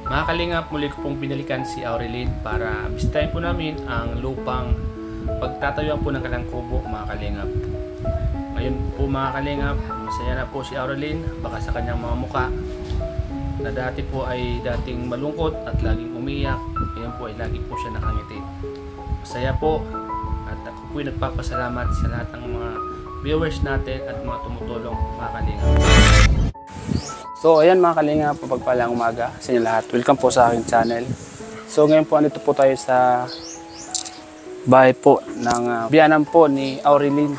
Mga kalingap, muli ko pong binalikan si Aurelyn para bisitahin po namin ang lupang pagtatayuan po ng kanilang kubo, mga kalingap. Ngayon po mga kalingap, masaya na po si Aurelyn, baka sa kanyang mga muka na dati po ay dating malungkot at laging umiyak, ngayon po ay lagi po siya nakangiti. Masaya po at ako po ay nagpapasalamat sa lahat ng mga viewers natin at mga tumutulong, mga kalingap. So ayan mga kalingap, pagpalang umaga sa inyo lahat. Welcome po sa aking channel. So ngayon po andito po tayo sa bahay po ng biyanan po ni Aurelyn.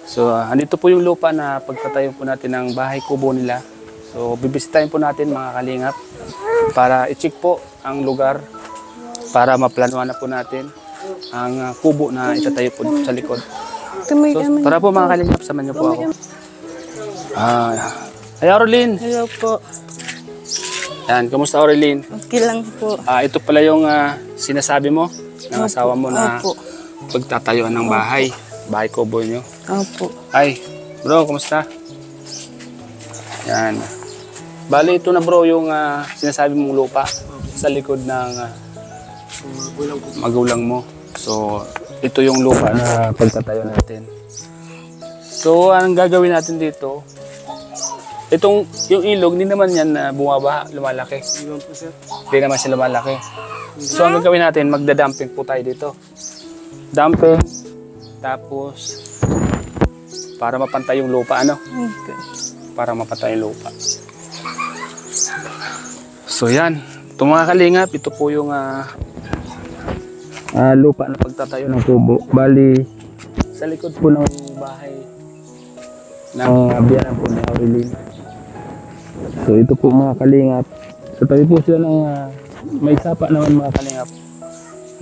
So andito po yung lupa na pagtatayo po natin ng bahay kubo nila. So bibisitahin po natin mga kalingap para i-check po ang lugar para maplanuhan na po natin ang kubo na itatayo po dito sa likod. So tara po mga kalingap, samahan niyo po ako. Hey Aurelyn! Hello po. Yan, kamusta Aurelyn? Okay lang po. Ito pala yung sinasabi mo ng asawa mo na Opo. pagtatayuan ng bahay. Bahay kubo nyo. Opo. Ay, bro, kamusta? Yan. Bali, ito na bro yung sinasabi mong lupa sa likod ng magulang mo. So, ito yung lupa na pagtatayo natin. So, anong gagawin natin dito? Itong, yung ilog, hindi naman yan bumabaha, lumalaki. Hindi naman siya lumalaki. So, ang gagawin natin, magda-dumping po tayo dito. Dumping, tapos, para mapantay yung lupa, ano? Okay. Para mapantay yung lupa. So, yan. Ito mga kalingap, ito po yung lupa na pagtatayo ng kubo. Bali, sa likod po ng bahay ng biyanan po ni Aurelyn. So ito po mga kalingap. So tayo po sila ng may sapa naman mga kalingap.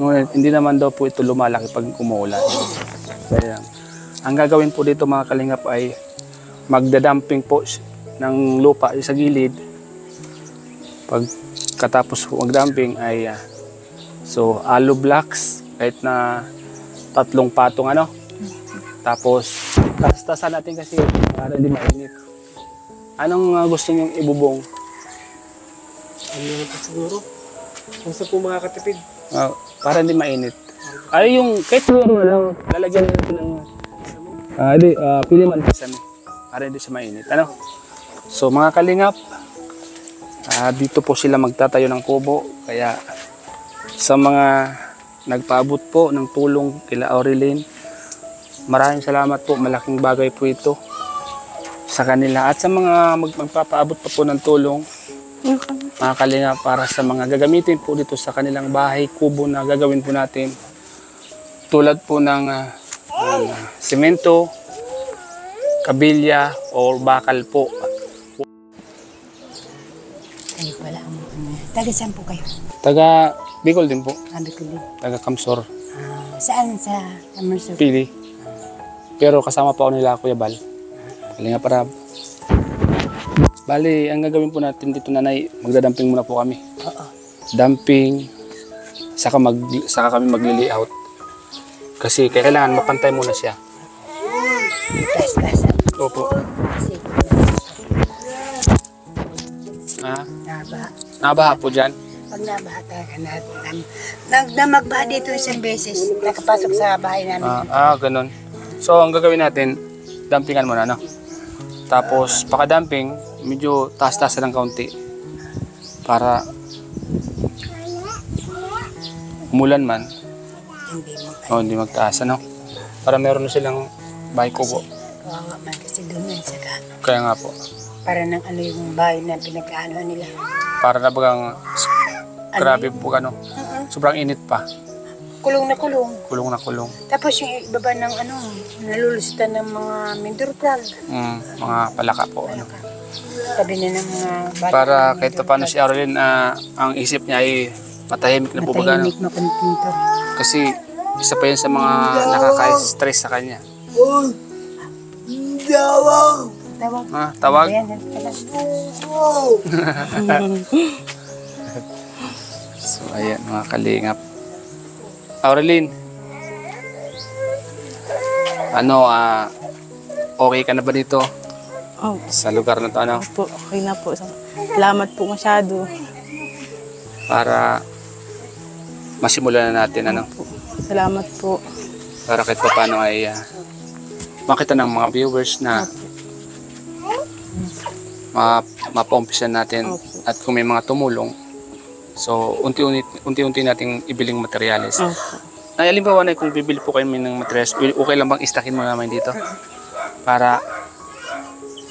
Ngunit hindi naman daw po ito lumalaki pag umuulan. Kaya ang gagawin po dito mga kalingap ay magda-dumping po ng lupa sa gilid. Pagkatapos po mag-dumping ay so hollow blocks kahit na 3 patong ano. Tapos tastasan natin kasi para hindi mainit. Anong gusto niyong ibubong? Ano naman siguro? Kung sa po makakatipid. Para hindi mainit. Ay yung kahit siguro lang lalagyan natin ng pili man pisami para hindi siya mainit. Ano? So mga kalingap, dito po sila magtatayo ng kubo. Kaya sa mga nagpaabot po ng tulong kila Aurelyn, maraming salamat po. Malaking bagay po ito sa kanila at sa mga magpapaabot pa po ng tulong, mga kalingap, para sa mga gagamitin po dito sa kanilang bahay kubo na gagawin po natin, tulad po ng semento, kabilya o bakal po. Ay, wala mo. Taga saan po kayo? Taga Bicol din po. Bicol din. Taga Kamsor. Saan? Sa Amerso? Pili. Pero kasama pa ako nila Kuya Bal. Kalingap Arab. Bali, ang gagawin po natin dito nanay, magdadamping muna po kami. Oo. Dumping, saka kami magli-layout. Kasi kailangan mapantay muna siya. Tas. Opo. Nabaha. Nabaha po dyan. Pag nabaha talaga na magbaha dito isang beses, nakapasok sa bahay namin. Ganun. So, ang gagawin natin, dumpingan muna, no? Tapos, paka-dumping, medyo taas-taasan ng kaunti. Para umulan man, hindi magtaas, ano? Para meron na silang bahay kubo. Kawawa man kasi doon yan sa gano. Kaya nga po. Para ng ano yung bahay na pinagkaanoan nila. Para na bagang grabe po, ano? Sobrang init pa. Kulong na kulong. Kulong na kulong. Tapos yung ibaba ng ano, nalulusutan ng mga mindurpral. Mga palaka po, ano? Sabi na ng mga bata. Para kahit paano si Aurelyn, ang isip niya ay matahimik na po baga, ano? Matahimik, makontento. Kasi isa pa yan sa mga nakaka-stress sa kanya. Tawag. Tawag? Ayan. So ayan mga kalingap. Aurelyn, okay ka na ba dito? Oh, Sa lugar na to, ano? po, okay na po. Salamat po masyado. para masimulan na natin ano, Salamat po. para kahit paano ay makita ng mga viewers na mapa-umpisan natin at kung may mga tumulong, so unti-unti nating ibiling materyales. Halimbawa na kung bibili po kayo ng materials, okay lang bang istakin mo naman dito? Para,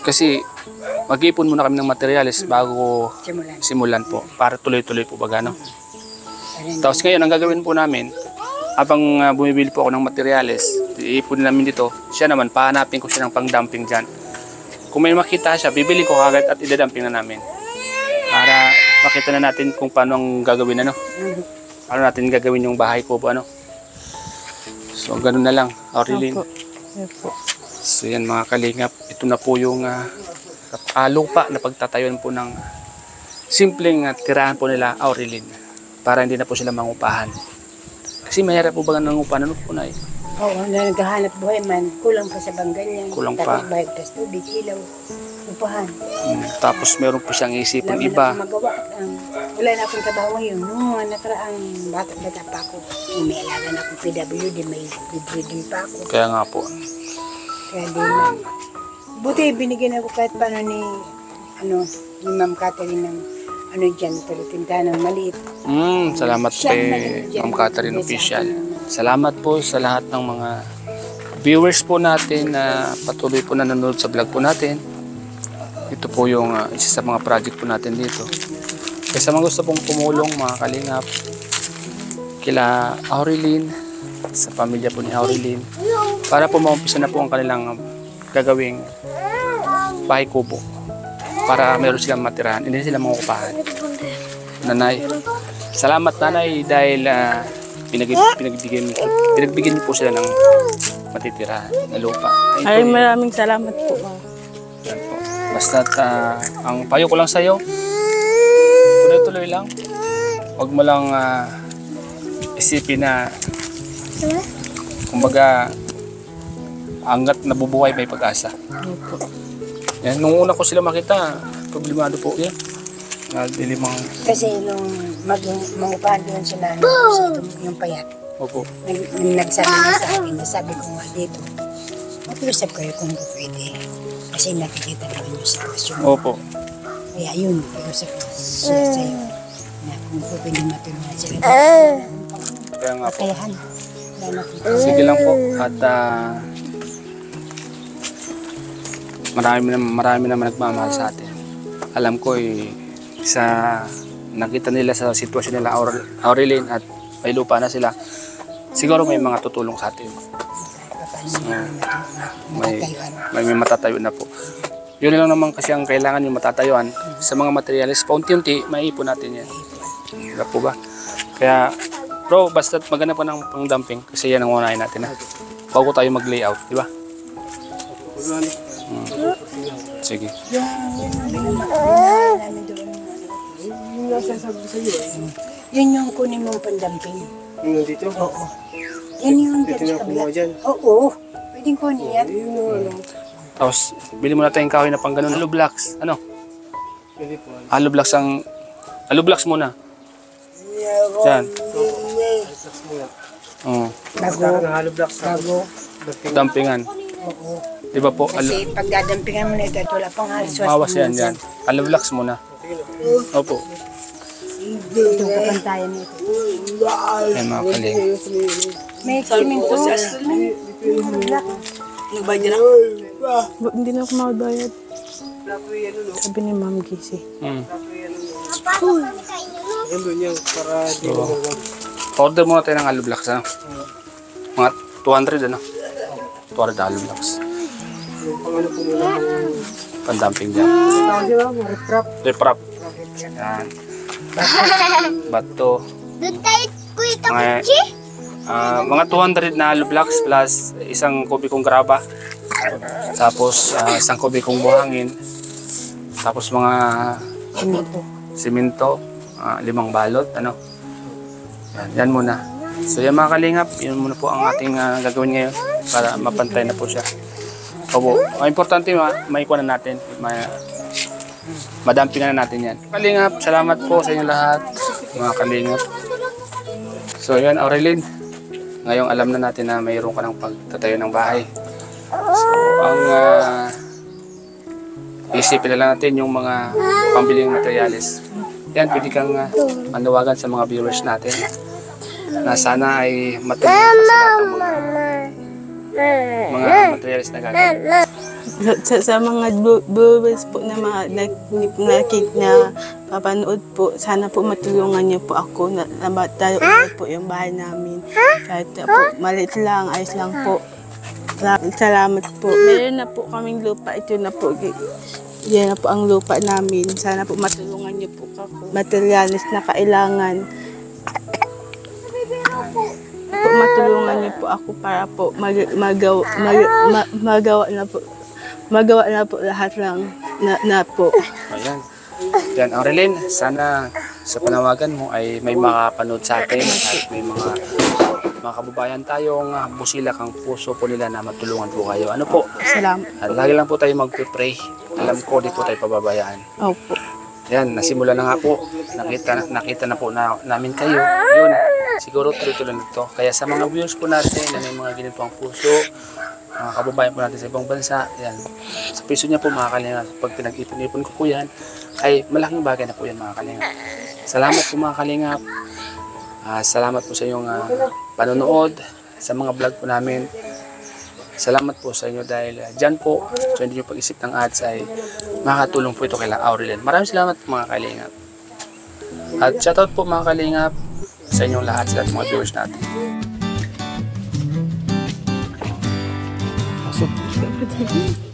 kasi mag-ipon muna kami ng materials bago simulan po, para tuloy-tuloy po baga, no? Tapos ngayon, ang gagawin po namin, habang bumibili po ako ng materials, iipon namin dito, siya naman, pahanapin ko siya ng pang-dumping dyan. Kung may makita siya, bibili ko agad at idadamping na namin. Para makita na natin kung paano ang gagawin, ano? Paano natin gagawin yung bahay ko po, ano? So, ganun na lang, Aurelyn. So, yan mga kalingap. Ito na po yung lupa na pagtatayuan po ng simpleng tirahan po nila, Aurelyn. Para hindi na po sila mangupahan. Kasi mahirap po ba ng upahan? Ano po na eh? Oo, naghahanap buhay man. Kulang pa sa banggan yan. Kulang pa. Bayad tas tubig, ilaw, upahan. Tapos meron po siyang isipang Wala iba. na magawa. Wala na akong trabaho ngayon. Noong mga nakaraang bata pa ako, may alaga na akong PWD, may bedridden pa ako. Kaya nga po. Kaya di na. Buti binigyan ako kahit paano ni Ma'am Catherine ng dyan, tindahan ng maliit. Salamat kay Ma'am Catherine Official. Salamat po sa lahat ng mga viewers po natin na patuloy po nanonood sa vlog po natin. Ito po yung isa sa mga project po natin dito. Kaya sa mga gusto pong tumulong, mga kalingap, kila Aurelyn, sa pamilya po ni Aurelyn, para po maumpisa na po ang kanilang gagawing bahay kubo. Para meron silang matirahan, hindi sila mangukupahan. Nanay, salamat nanay dahil pinagbigyan niyo po sila ng matitirahan na lupa. Ay, maraming salamat po. Yan po. Basta ang payo ko lang sa iyo, tuloy-tuloy lang. Huwag mo lang isipin na kumbaga hanggat nabubuhay may pag-asa. Yan, nung una ko sila makita, problemado po yan. Nadilimang... Kasi nung mangupahan doon sa nanay, yung payat, Opo. nagsabi niya sa akin, nasabi ko nga dito, mag-usap kayo kung pwede. Kasi nakikita naman yung sitwasyon. Opo. Kaya yun, pag-usap sila sa'yo. Na kung pwede matulungan sila. Kaya nga po. Kakayahan. Sige lang po. At marami naman nagmamahal sa atin. Alam ko sa nakita nila sa sitwasyon nila Aurelyn at may lupa na sila, siguro may mga tutulong sa atin. May matatayo na po. Yun lang naman kasi ang kailangan yung matatayuan sa mga materials. Paunti-unti, maiipon natin yan. Diba po ba? Kaya, bro, basta maganda pa ng pang-dumping kasi yan ang unahin natin. Bago tayo mag-layout, di ba? Sige. Yun yung kunin mong pandamping. Yung nandito? Oo. Yan yung dyan sa kabila. Oo. Pwedeng kunin yan. Tapos, bili mo na tayong kahoy na pang ganun. Hollow blocks. Ano? Pwede po. Hollow blocks hollow blocks muna. Diyan. Relax muna. Oo. Halo blocks na. Bago. Dumpingan. Oo. Di ba po? Kasi pag dadampingan mo na ito, wala pang halos. Mawas yan dyan. Hollow blocks muna. Opo. Ito kapantayan nito. Yan mga kaling. May simento. Nagbayad na? Hindi na ako makabayad. Sabi ni Ma'am Gisi. Yan doon yan, para di mo Order muna tayo ng hollow blocks. Ano? Mga 200 ano? 200 hollow blocks. Pang ano po muna. Pandamping dyan. Riprap. Yan. Bato. Mga 200 na hollow blocks plus isang kubikong graba. Tapos isang kubikong buhangin. Tapos mga simento. 5 balot. Ano? Yan muna. So yan mga kalingap, yun muna po ang ating gagawin ngayon para mapantay na po siya. Opo, ang importante maikuha na natin. Madampingan na natin yan. Kalingap, salamat po sa inyo lahat. mga kalingap. So yan, Aurelin. Ngayong alam na natin na mayroon ka ng pagtatayo ng bahay. So ang isipin na lang natin yung mga pambiling materyales. Yan, pwede kang manawagan sa mga viewers natin na sana ay matulungan ka sa lahat ng mga materials na gagawin. Sa mga viewers po na mga na papanood po, sana po matulungan niyo po ako na matayo po yung bahay namin. Kahit po maliit lang, ayos lang po. Salamat po. Meron na po kaming lupa. Ito na po. Yan na po ang lupa namin. Sana po matulungan niyo po ako. Materialis na kailangan. Po, matulungan niyo po ako para po magawa na po lahat lang na po. Ayan. Yan, Aurelin, sana sa panawagan mo ay may makapanood sa atin at may mga kababayan tayong busilak ang puso po nila na matulungan po kayo. Ano po? Salamat. At lagi lang po tayo magpipray. Alam ko, di po tayo pababayaan. Opo. Yan, nasimula na nga po. Nakita na po namin kayo. Yun, siguro tuloy-tuloy na ito. Kaya sa mga viewers po natin na may mga ganito ang puso, mga kababayan po natin sa ibang bansa, yan, sa piso niya po mga kalingap, pag pinag-ipon-ipon ko po yan, ay malaking bagay na po yan mga kalingap. Salamat po mga kalingap. Salamat po sa inyong panonood sa mga vlog po namin. Salamat po sa inyo dahil dyan po, sa hindi nyo pag-isip ng ads ay makakatulong po ito kay Aurelin. Maraming salamat po mga kalingap. At shoutout po mga kalingap sa inyong lahat, sa lahat mga viewers natin. Pasok.